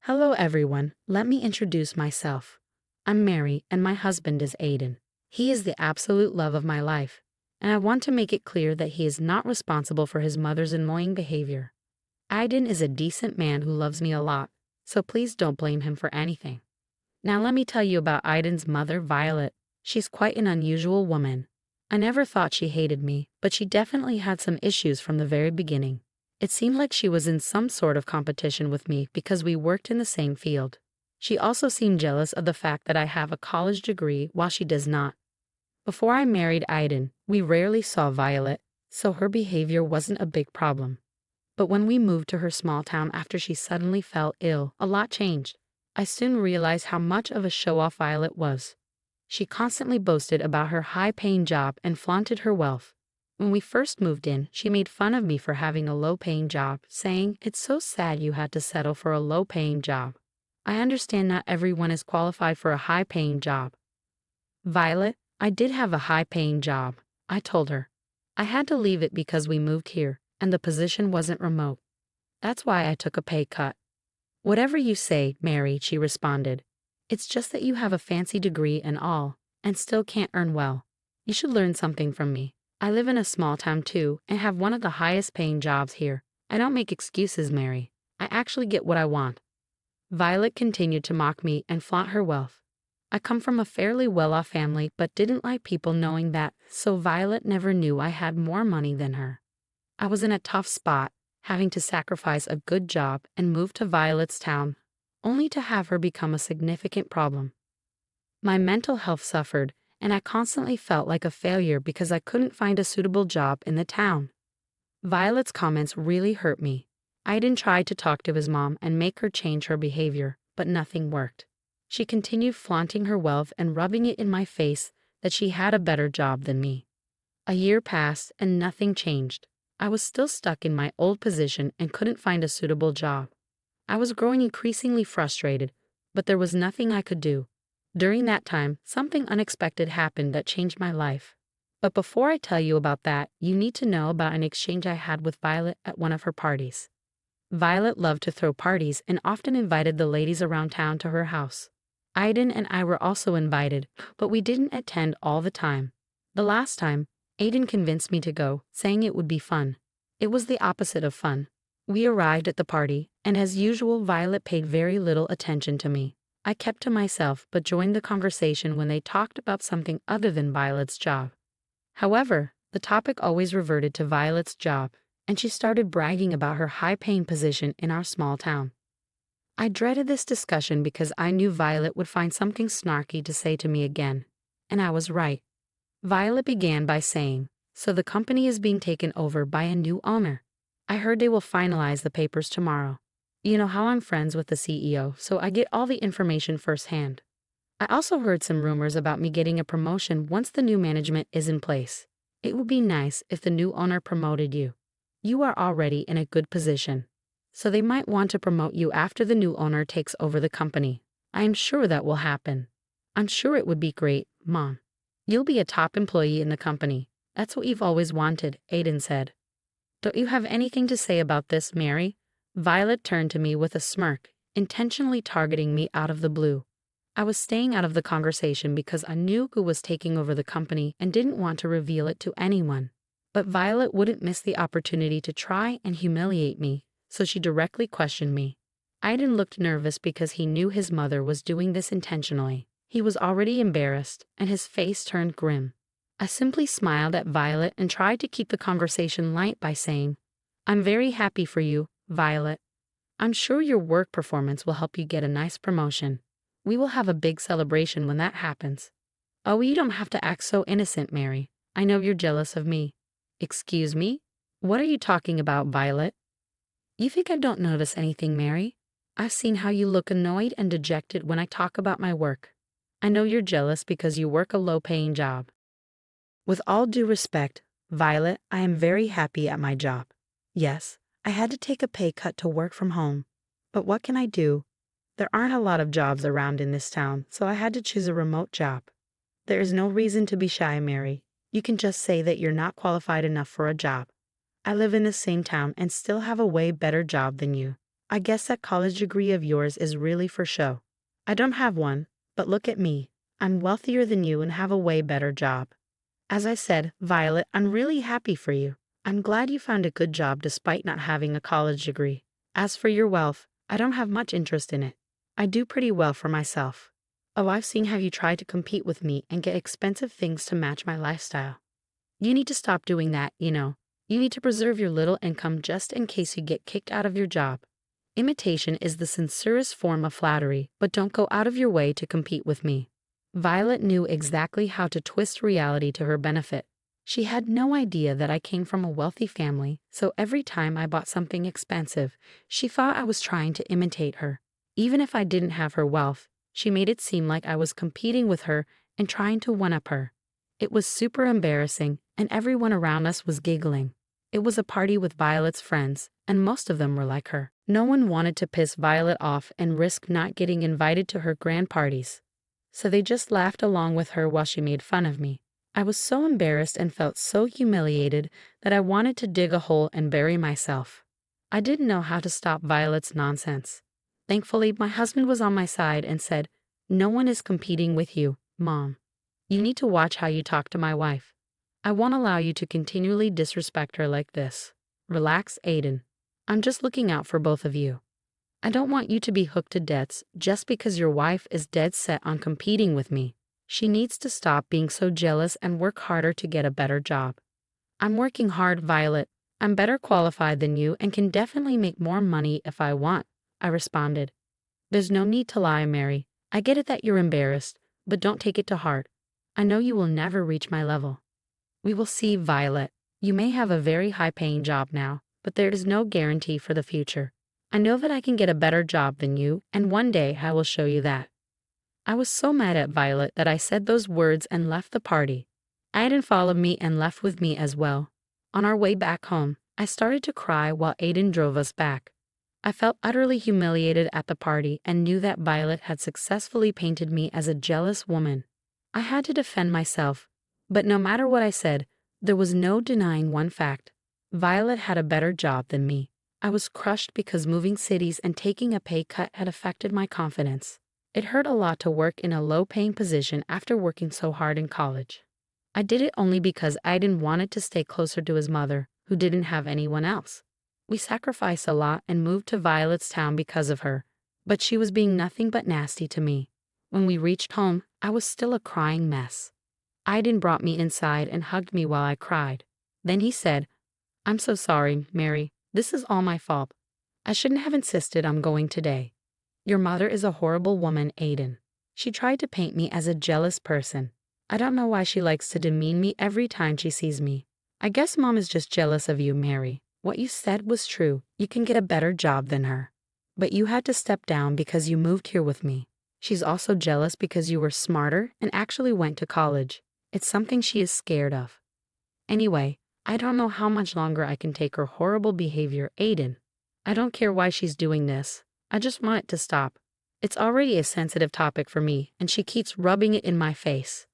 Hello everyone, let me introduce myself. I'm Mary and my husband is Aiden. He is the absolute love of my life, and I want to make it clear that he is not responsible for his mother's annoying behavior. Aiden is a decent man who loves me a lot, so please don't blame him for anything. Now let me tell you about Aiden's mother, Violet. She's quite an unusual woman. I never thought she hated me, but she definitely had some issues from the very beginning. It seemed like she was in some sort of competition with me because we worked in the same field. She also seemed jealous of the fact that I have a college degree while she does not. Before I married Aiden, we rarely saw Violet, so her behavior wasn't a big problem. But when we moved to her small town after she suddenly fell ill, a lot changed. I soon realized how much of a show-off Violet was. She constantly boasted about her high-paying job and flaunted her wealth. When we first moved in, she made fun of me for having a low-paying job, saying, "It's so sad you had to settle for a low-paying job. I understand not everyone is qualified for a high-paying job." "Violet, I did have a high-paying job," I told her. "I had to leave it because we moved here, and the position wasn't remote. That's why I took a pay cut." "Whatever you say, Mary," she responded. "It's just that you have a fancy degree and all, and still can't earn well. You should learn something from me. I live in a small town too, and have one of the highest paying jobs here. I don't make excuses, Mary. I actually get what I want." Violet continued to mock me and flaunt her wealth. I come from a fairly well-off family but didn't like people knowing that, so Violet never knew I had more money than her. I was in a tough spot, having to sacrifice a good job and move to Violet's town, only to have her become a significant problem. My mental health suffered, and I constantly felt like a failure because I couldn't find a suitable job in the town. Violet's comments really hurt me. Aiden tried to talk to his mom and make her change her behavior, but nothing worked. She continued flaunting her wealth and rubbing it in my face that she had a better job than me. A year passed and nothing changed. I was still stuck in my old position and couldn't find a suitable job. I was growing increasingly frustrated, but there was nothing I could do. During that time, something unexpected happened that changed my life. But before I tell you about that, you need to know about an exchange I had with Violet at one of her parties. Violet loved to throw parties and often invited the ladies around town to her house. Aiden and I were also invited, but we didn't attend all the time. The last time, Aiden convinced me to go, saying it would be fun. It was the opposite of fun. We arrived at the party, and as usual, Violet paid very little attention to me. I kept to myself but joined the conversation when they talked about something other than Violet's job. However, the topic always reverted to Violet's job, and she started bragging about her high-paying position in our small town. I dreaded this discussion because I knew Violet would find something snarky to say to me again, and I was right. Violet began by saying, "So the company is being taken over by a new owner. I heard they will finalize the papers tomorrow. You know how I'm friends with the CEO, so I get all the information firsthand. I also heard some rumors about me getting a promotion once the new management is in place. It would be nice if the new owner promoted you. You are already in a good position, so they might want to promote you after the new owner takes over the company. I am sure that will happen. I'm sure it would be great, Mom. You'll be a top employee in the company. That's what you've always wanted," Aiden said. "Don't you have anything to say about this, Mary?" Violet turned to me with a smirk, intentionally targeting me out of the blue. I was staying out of the conversation because I knew who was taking over the company and didn't want to reveal it to anyone. But Violet wouldn't miss the opportunity to try and humiliate me, so she directly questioned me. Aiden looked nervous because he knew his mother was doing this intentionally. He was already embarrassed, and his face turned grim. I simply smiled at Violet and tried to keep the conversation light by saying, "I'm very happy for you, Violet. I'm sure your work performance will help you get a nice promotion. We will have a big celebration when that happens." "Oh, you don't have to act so innocent, Mary. I know you're jealous of me." "Excuse me? What are you talking about, Violet?" "You think I don't notice anything, Mary? I've seen how you look annoyed and dejected when I talk about my work. I know you're jealous because you work a low-paying job." "With all due respect, Violet, I am very happy at my job. Yes, I had to take a pay cut to work from home. But what can I do? There aren't a lot of jobs around in this town, so I had to choose a remote job. There is no reason to be shy, Mary. You can just say that you're not qualified enough for a job. I live in the same town and still have a way better job than you. I guess that college degree of yours is really for show. I don't have one, but look at me. I'm wealthier than you and have a way better job. As I said, Violet, I'm really happy for you. I'm glad you found a good job despite not having a college degree. As for your wealth, I don't have much interest in it. I do pretty well for myself. Oh, I've seen how you try to compete with me and get expensive things to match my lifestyle. You need to stop doing that, you know. You need to preserve your little income just in case you get kicked out of your job. Imitation is the sincerest form of flattery, but don't go out of your way to compete with me. Violet knew exactly how to twist reality to her benefit. She had no idea that I came from a wealthy family, so every time I bought something expensive, she thought I was trying to imitate her. Even if I didn't have her wealth, she made it seem like I was competing with her and trying to one-up her. It was super embarrassing, and everyone around us was giggling. It was a party with Violet's friends, and most of them were like her. No one wanted to piss Violet off and risk not getting invited to her grand parties. So they just laughed along with her while she made fun of me. I was so embarrassed and felt so humiliated that I wanted to dig a hole and bury myself. I didn't know how to stop Violet's nonsense. Thankfully, my husband was on my side and said, "No one is competing with you, Mom. You need to watch how you talk to my wife. I won't allow you to continually disrespect her like this. Relax, Aiden. I'm just looking out for both of you. I don't want you to be hooked to debts just because your wife is dead set on competing with me. She needs to stop being so jealous and work harder to get a better job." "I'm working hard, Violet. I'm better qualified than you and can definitely make more money if I want," I responded. "There's no need to lie, Mary. I get it that you're embarrassed, but don't take it to heart. I know you will never reach my level." "We will see, Violet. You may have a very high-paying job now, but there is no guarantee for the future. I know that I can get a better job than you, and one day I will show you that." I was so mad at Violet that I said those words and left the party. Aiden followed me and left with me as well. On our way back home, I started to cry while Aiden drove us back. I felt utterly humiliated at the party and knew that Violet had successfully painted me as a jealous woman. I had to defend myself, but no matter what I said, there was no denying one fact. Violet had a better job than me. I was crushed because moving cities and taking a pay cut had affected my confidence. It hurt a lot to work in a low-paying position after working so hard in college. I did it only because Aiden wanted to stay closer to his mother, who didn't have anyone else. We sacrificed a lot and moved to Violet's town because of her, but she was being nothing but nasty to me. When we reached home, I was still a crying mess. Aiden brought me inside and hugged me while I cried. Then he said, "I'm so sorry, Mary. This is all my fault. I shouldn't have insisted on going today. Your mother is a horrible woman, Aiden. She tried to paint me as a jealous person. I don't know why she likes to demean me every time she sees me. I guess Mom is just jealous of you, Mary. What you said was true. You can get a better job than her. But you had to step down because you moved here with me. She's also jealous because you were smarter and actually went to college. It's something she is scared of. Anyway, I don't know how much longer I can take her horrible behavior, Aiden. I don't care why she's doing this. I just want it to stop. It's already a sensitive topic for me, and she keeps rubbing it in my face.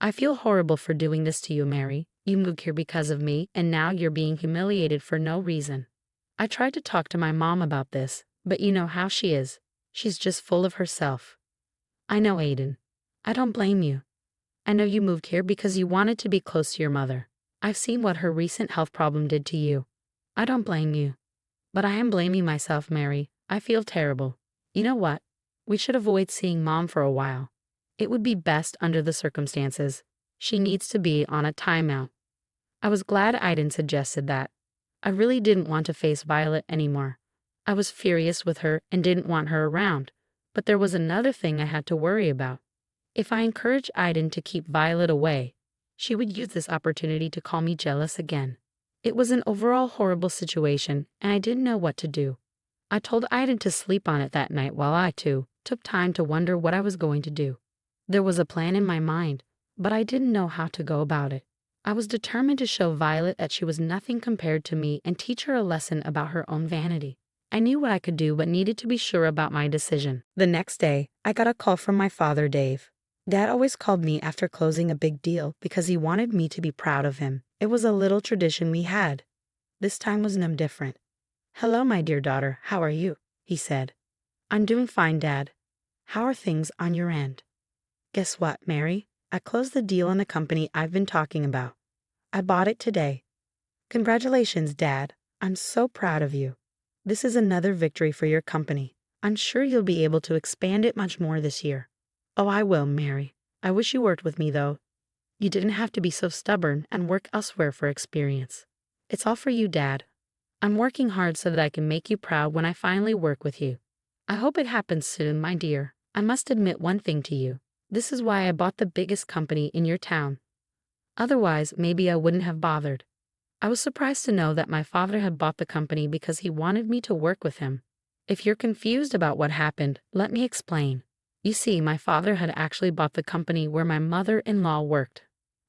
I feel horrible for doing this to you, Mary. You moved here because of me, and now you're being humiliated for no reason. I tried to talk to my mom about this, but you know how she is. She's just full of herself." "I know, Aiden. I don't blame you. I know you moved here because you wanted to be close to your mother. I've seen what her recent health problem did to you. I don't blame you. But I am blaming myself, Mary. I feel terrible. You know what? We should avoid seeing Mom for a while. It would be best under the circumstances. She needs to be on a timeout." I was glad Aiden suggested that. I really didn't want to face Violet anymore. I was furious with her and didn't want her around, but there was another thing I had to worry about. If I encouraged Aiden to keep Violet away, she would use this opportunity to call me jealous again. It was an overall horrible situation, and I didn't know what to do. I told Aiden to sleep on it that night while I, too, took time to wonder what I was going to do. There was a plan in my mind, but I didn't know how to go about it. I was determined to show Violet that she was nothing compared to me and teach her a lesson about her own vanity. I knew what I could do but needed to be sure about my decision. The next day, I got a call from my father, Dave. Dad always called me after closing a big deal because he wanted me to be proud of him. It was a little tradition we had. This time was no different. "Hello, my dear daughter. How are you?" he said. I'm doing fine, Dad. How are things on your end? Guess what, Mary? I closed the deal on the company I've been talking about. I bought it today. Congratulations, Dad. I'm so proud of you. This is another victory for your company. I'm sure you'll be able to expand it much more this year. Oh, I will, Mary. I wish you worked with me, though. You didn't have to be so stubborn and work elsewhere for experience. It's all for you, Dad. I'm working hard so that I can make you proud when I finally work with you. I hope it happens soon, my dear. I must admit one thing to you. This is why I bought the biggest company in your town. Otherwise, maybe I wouldn't have bothered. I was surprised to know that my father had bought the company because he wanted me to work with him. If you're confused about what happened, let me explain. You see, my father had actually bought the company where my mother-in-law worked.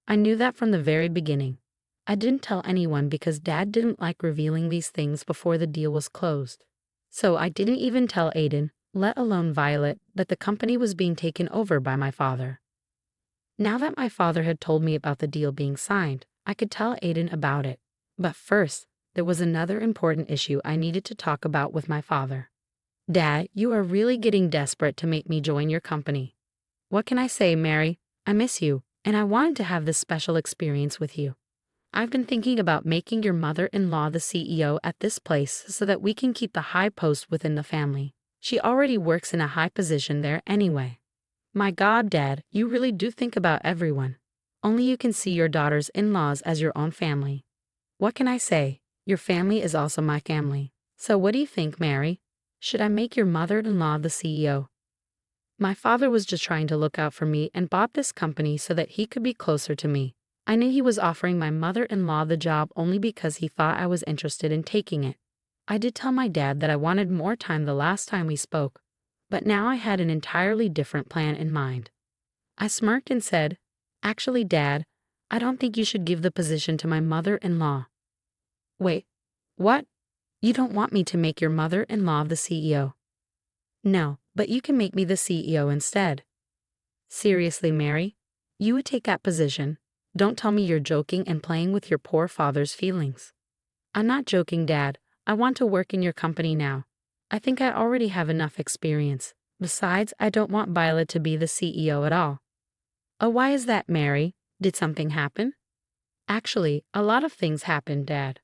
I knew that from the very beginning. I didn't tell anyone because Dad didn't like revealing these things before the deal was closed. So I didn't even tell Aiden, let alone Violet, that the company was being taken over by my father. Now that my father had told me about the deal being signed, I could tell Aiden about it. But first, there was another important issue I needed to talk about with my father. Dad, you are really getting desperate to make me join your company. What can I say, Mary? I miss you, and I wanted to have this special experience with you. I've been thinking about making your mother-in-law the CEO at this place so that we can keep the high post within the family. She already works in a high position there anyway. My God, Dad, you really do think about everyone. Only you can see your daughter's in-laws as your own family. What can I say? Your family is also my family. So what do you think, Mary? Should I make your mother-in-law the CEO? My father was just trying to look out for me and bought this company so that he could be closer to me. I knew he was offering my mother-in-law the job only because he thought I was interested in taking it. I did tell my dad that I wanted more time the last time we spoke, but now I had an entirely different plan in mind. I smirked and said, Actually, Dad, I don't think you should give the position to my mother-in-law. Wait, what? You don't want me to make your mother-in-law the CEO? No, but you can make me the CEO instead. Seriously, Mary? You would take that position? Don't tell me you're joking and playing with your poor father's feelings. I'm not joking, Dad. I want to work in your company now. I think I already have enough experience. Besides, I don't want Violet to be the CEO at all. Oh, why is that, Mary? Did something happen? Actually, a lot of things happened, Dad.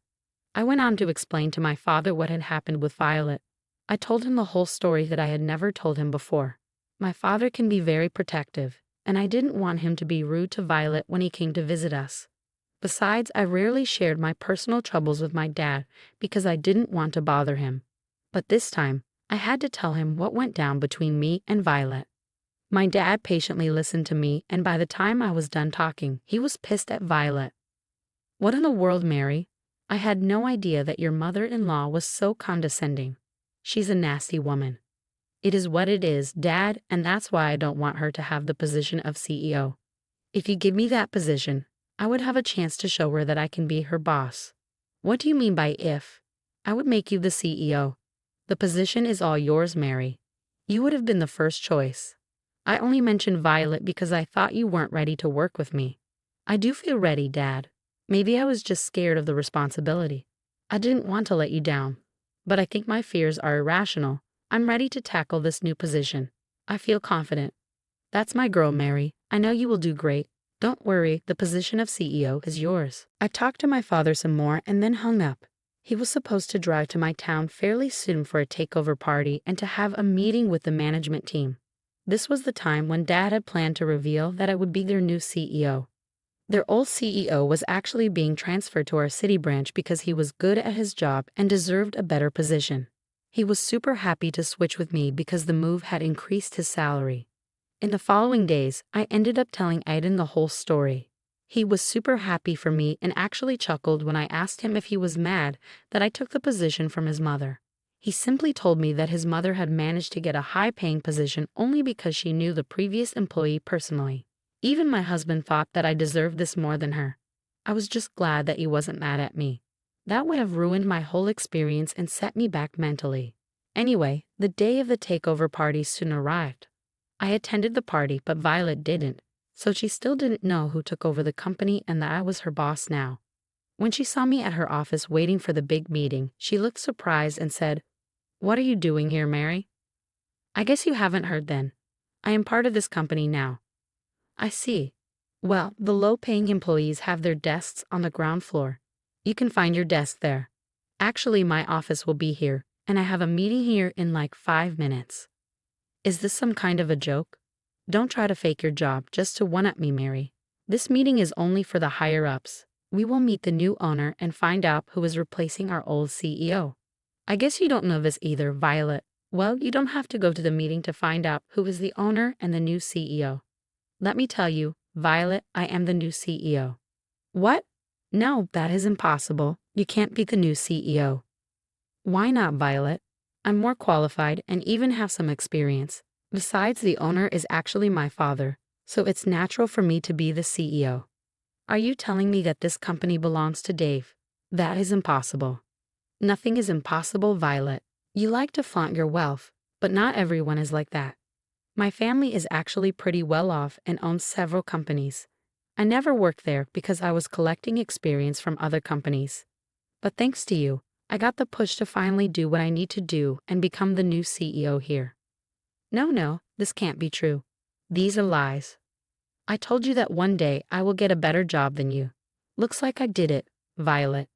I went on to explain to my father what had happened with Violet. I told him the whole story that I had never told him before. My father can be very protective, and I didn't want him to be rude to Violet when he came to visit us. Besides, I rarely shared my personal troubles with my dad because I didn't want to bother him. But this time, I had to tell him what went down between me and Violet. My dad patiently listened to me, and by the time I was done talking, he was pissed at Violet. What in the world, Mary? I had no idea that your mother-in-law was so condescending. She's a nasty woman. It is what it is, Dad, and that's why I don't want her to have the position of CEO. If you give me that position, I would have a chance to show her that I can be her boss. What do you mean by if? I would make you the CEO. The position is all yours, Mary. You would have been the first choice. I only mentioned Violet because I thought you weren't ready to work with me. I do feel ready, Dad. Maybe I was just scared of the responsibility. I didn't want to let you down. But I think my fears are irrational. I'm ready to tackle this new position. I feel confident. That's my girl, Mary. I know you will do great. Don't worry, the position of CEO is yours. I talked to my father some more and then hung up. He was supposed to drive to my town fairly soon for a takeover party and to have a meeting with the management team. This was the time when Dad had planned to reveal that I would be their new CEO. Their old CEO was actually being transferred to our city branch because he was good at his job and deserved a better position. He was super happy to switch with me because the move had increased his salary. In the following days, I ended up telling Aiden the whole story. He was super happy for me and actually chuckled when I asked him if he was mad that I took the position from his mother. He simply told me that his mother had managed to get a high-paying position only because she knew the previous employee personally. Even my husband thought that I deserved this more than her. I was just glad that he wasn't mad at me. That would have ruined my whole experience and set me back mentally. Anyway, the day of the takeover party soon arrived. I attended the party, but Violet didn't, so she still didn't know who took over the company and that I was her boss now. When she saw me at her office waiting for the big meeting, she looked surprised and said, What are you doing here, Mary? I guess you haven't heard then. I am part of this company now. I see. Well, the low-paying employees have their desks on the ground floor. You can find your desk there. Actually, my office will be here, and I have a meeting here in like 5 minutes. Is this some kind of a joke? Don't try to fake your job just to one-up me, Mary. This meeting is only for the higher-ups. We will meet the new owner and find out who is replacing our old CEO. I guess you don't know this either, Violet. Well, you don't have to go to the meeting to find out who is the owner and the new CEO. Let me tell you, Violet, I am the new CEO. What? No, that is impossible. You can't be the new CEO. Why not, Violet? I'm more qualified and even have some experience. Besides, the owner is actually my father, so it's natural for me to be the CEO. Are you telling me that this company belongs to Dave? That is impossible. Nothing is impossible, Violet. You like to flaunt your wealth, but not everyone is like that. My family is actually pretty well off and owns several companies. I never worked there because I was collecting experience from other companies. But thanks to you, I got the push to finally do what I need to do and become the new CEO here. No, this can't be true. These are lies. I told you that one day I will get a better job than you. Looks like I did it, Violet.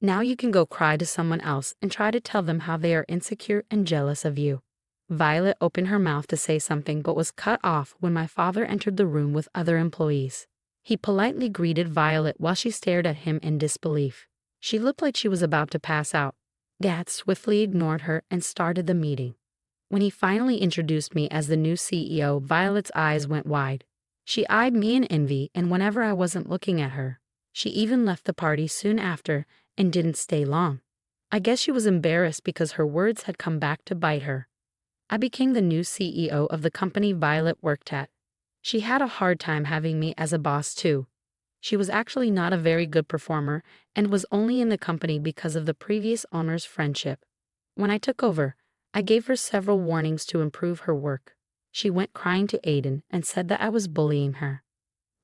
Now you can go cry to someone else and try to tell them how they are insecure and jealous of you. Violet opened her mouth to say something but was cut off when my father entered the room with other employees. He politely greeted Violet while she stared at him in disbelief. She looked like she was about to pass out. Dad swiftly ignored her and started the meeting. When he finally introduced me as the new CEO, Violet's eyes went wide. She eyed me in envy, and whenever I wasn't looking at her, she even left the party soon after and didn't stay long. I guess she was embarrassed because her words had come back to bite her. I became the new CEO of the company Violet worked at. She had a hard time having me as a boss too. She was actually not a very good performer and was only in the company because of the previous owner's friendship. When I took over, I gave her several warnings to improve her work. She went crying to Aiden and said that I was bullying her.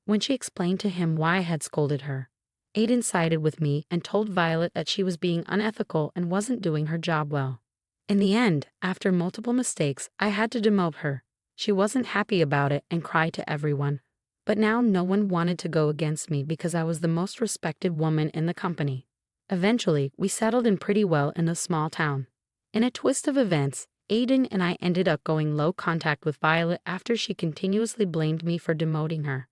When she explained to him why I had scolded her, Aiden sided with me and told Violet that she was being unethical and wasn't doing her job well. In the end, after multiple mistakes, I had to demote her. She wasn't happy about it and cried to everyone. But now no one wanted to go against me because I was the most respected woman in the company. Eventually, we settled in pretty well in a small town. In a twist of events, Aiden and I ended up going low contact with Violet after she continuously blamed me for demoting her.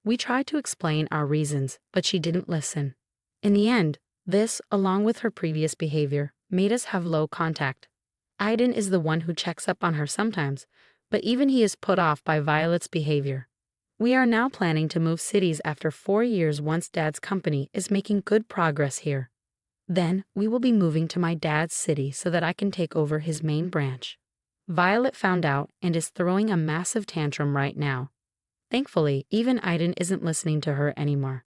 We tried to explain our reasons, but she didn't listen. In the end, this, along with her previous behavior, made us have low contact. Aiden is the one who checks up on her sometimes, but even he is put off by Violet's behavior. We are now planning to move cities after 4 years once Dad's company is making good progress here. Then, we will be moving to my dad's city so that I can take over his main branch. Violet found out and is throwing a massive tantrum right now. Thankfully, even Aiden isn't listening to her anymore.